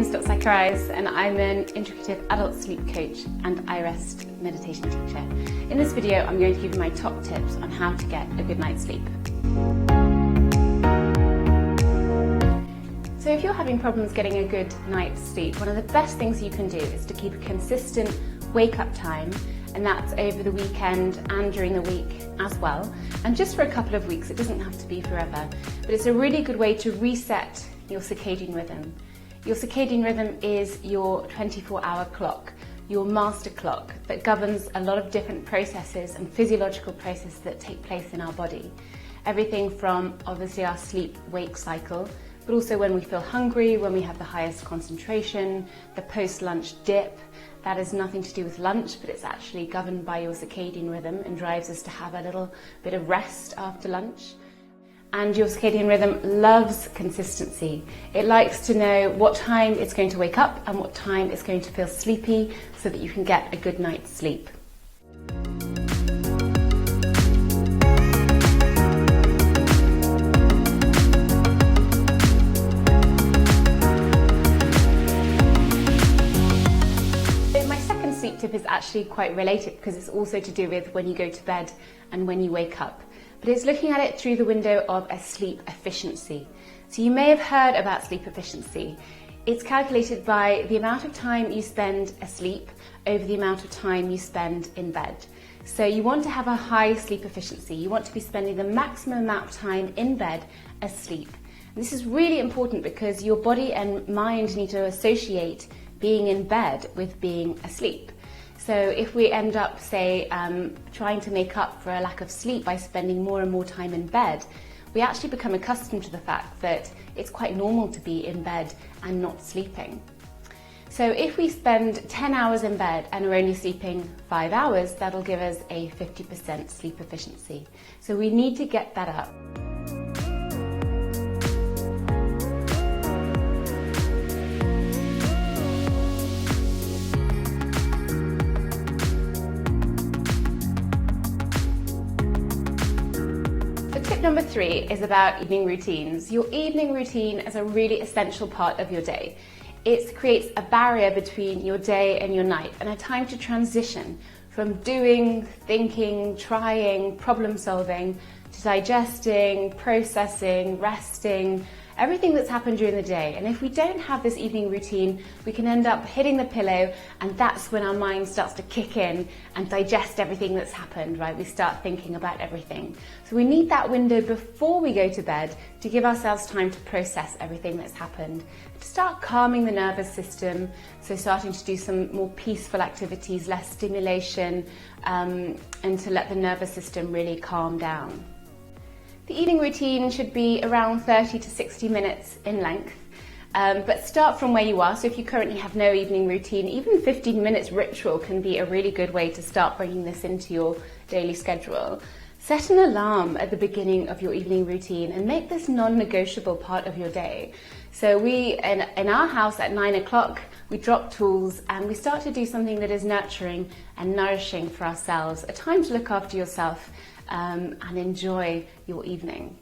name's Dr. Zacharias and I'm an integrative adult sleep coach and iRest meditation teacher. In this video I'm going to give you my top tips on how to get a good night's sleep. So if you're having problems getting a good night's sleep, one of the best things you can do is to keep a consistent wake-up time, and that's over the weekend and during the week as well. And just for a couple of weeks, it doesn't have to be forever, but it's a really good way to reset your circadian rhythm. Your circadian rhythm is your 24-hour clock, your master clock that governs a lot of different processes and physiological processes that take place in our body. Everything from obviously our sleep-wake cycle, but also when we feel hungry, when we have the highest concentration, the post-lunch dip. That has nothing to do with lunch, but it's actually governed by your circadian rhythm and drives us to have a little bit of rest after lunch. And your circadian rhythm loves consistency. It likes to know what time it's going to wake up and what time it's going to feel sleepy so that you can get a good night's sleep. Sleep tip is actually quite related because it's also to do with when you go to bed and when you wake up. But it's looking at it through the window of a sleep efficiency. So you may have heard about sleep efficiency. It's calculated by the amount of time you spend asleep over the amount of time you spend in bed. So you want to have a high sleep efficiency. You want to be spending the maximum amount of time in bed asleep. And this is really important because your body and mind need to associate being in bed with being asleep. So if we end up, say, trying to make up for a lack of sleep by spending more and more time in bed, we actually become accustomed to the fact that it's quite normal to be in bed and not sleeping. So if we spend 10 hours in bed and we're only sleeping 5 hours, that'll give us a 50% sleep efficiency. So we need to get that up. Tip number 3 is about evening routines. Your evening routine is a really essential part of your day. It creates a barrier between your day and your night and a time to transition from doing, thinking, trying, problem solving, to digesting, processing, resting, everything that's happened during the day. And if we don't have this evening routine, we can end up hitting the pillow, and that's when our mind starts to kick in and digest everything that's happened, right? We start thinking about everything. So we need that window before we go to bed to give ourselves time to process everything that's happened, to start calming the nervous system, so starting to do some more peaceful activities, less stimulation, and to let the nervous system really calm down. The evening routine should be around 30 to 60 minutes in length, but start from where you are. So if you currently have no evening routine, even 15 minutes ritual can be a really good way to start bringing this into your daily schedule. Set an alarm at the beginning of your evening routine and make this non-negotiable part of your day. So in our house at 9 o'clock, we drop tools and we start to do something that is nurturing and nourishing for ourselves, a time to look after yourself and enjoy your evening.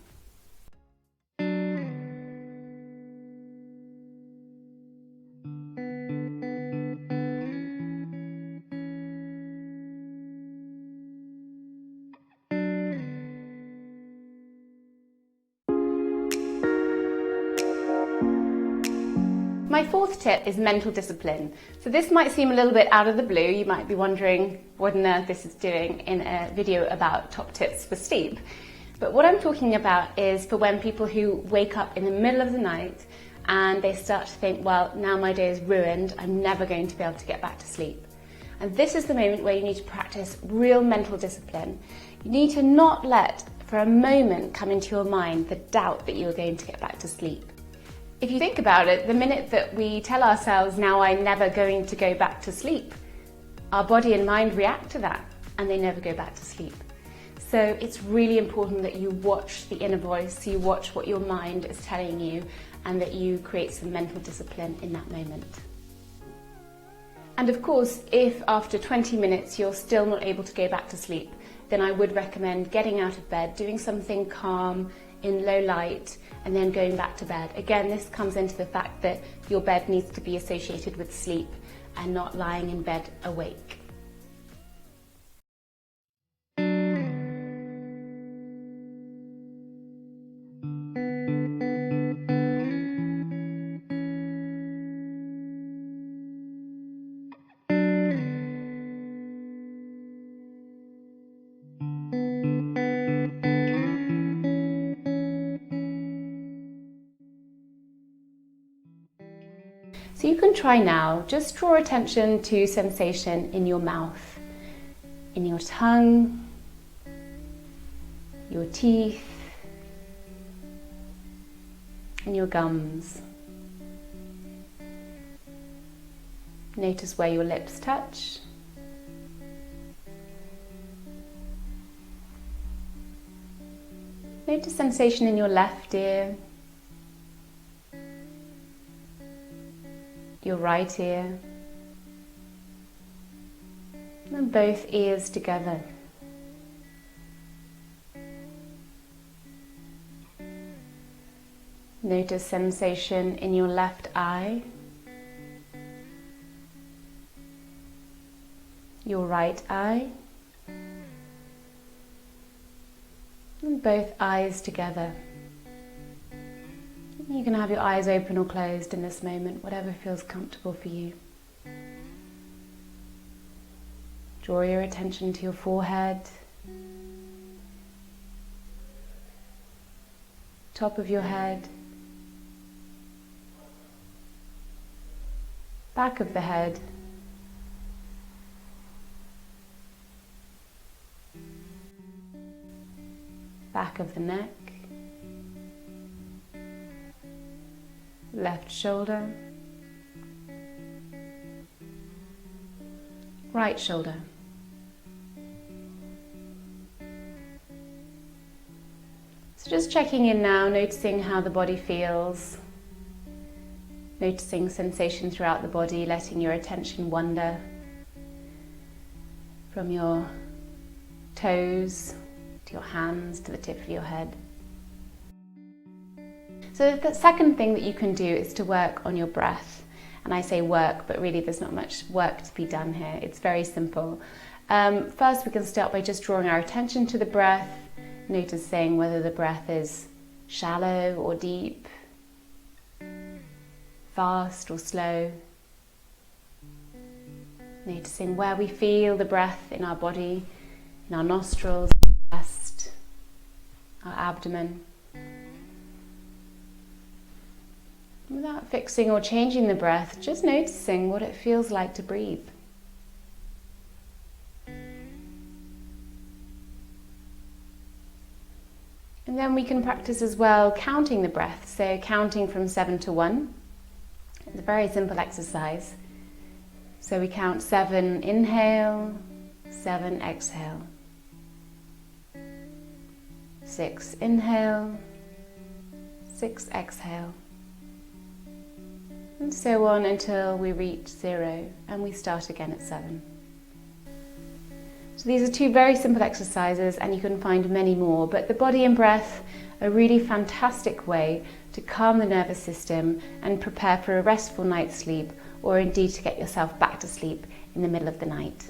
My fourth tip is mental discipline. So this might seem a little bit out of the blue. You might be wondering what on earth this is doing in a video about top tips for sleep. But what I'm talking about is for when people who wake up in the middle of the night and they start to think, well, now my day is ruined, I'm never going to be able to get back to sleep. And this is the moment where you need to practice real mental discipline. You need to not let for a moment come into your mind the doubt that you're going to get back to sleep. If you think about it, the minute that we tell ourselves, now I'm never going to go back to sleep, our body and mind react to that and they never go back to sleep. So it's really important that you watch the inner voice, you watch what your mind is telling you, and that you create some mental discipline in that moment. And of course, if after 20 minutes you're still not able to go back to sleep, then I would recommend getting out of bed, doing something calm, in low light and then going back to bed. Again, this comes into the fact that your bed needs to be associated with sleep and not lying in bed awake. So you can try now, just draw attention to sensation in your mouth, in your tongue, your teeth, and your gums. Notice where your lips touch. Notice sensation in your left ear, your right ear, and both ears together. Notice sensation in your left eye, your right eye, and both eyes together. You can have your eyes open or closed in this moment, whatever feels comfortable for you. Draw your attention to your forehead, top of your head, back of the head, back of the neck, left shoulder, right shoulder. So just checking in now, noticing how the body feels, noticing sensation throughout the body, letting your attention wander from your toes to your hands to the tip of your head. So the second thing that you can do is to work on your breath. And I say work, but really there's not much work to be done here. It's very simple. First, we can start by just drawing our attention to the breath, noticing whether the breath is shallow or deep, fast or slow. Noticing where we feel the breath in our body, in our nostrils, chest, our abdomen. Without fixing or changing the breath, just noticing what it feels like to breathe. And then we can practice as well counting the breath. So counting from 7 to 1. It's a very simple exercise. So we count 7 inhale, 7 exhale. 6 inhale, 6 exhale. And so on until we reach 0 and we start again at 7. So these are 2 very simple exercises, and you can find many more, but the body and breath are a really fantastic way to calm the nervous system and prepare for a restful night's sleep, or indeed to get yourself back to sleep in the middle of the night.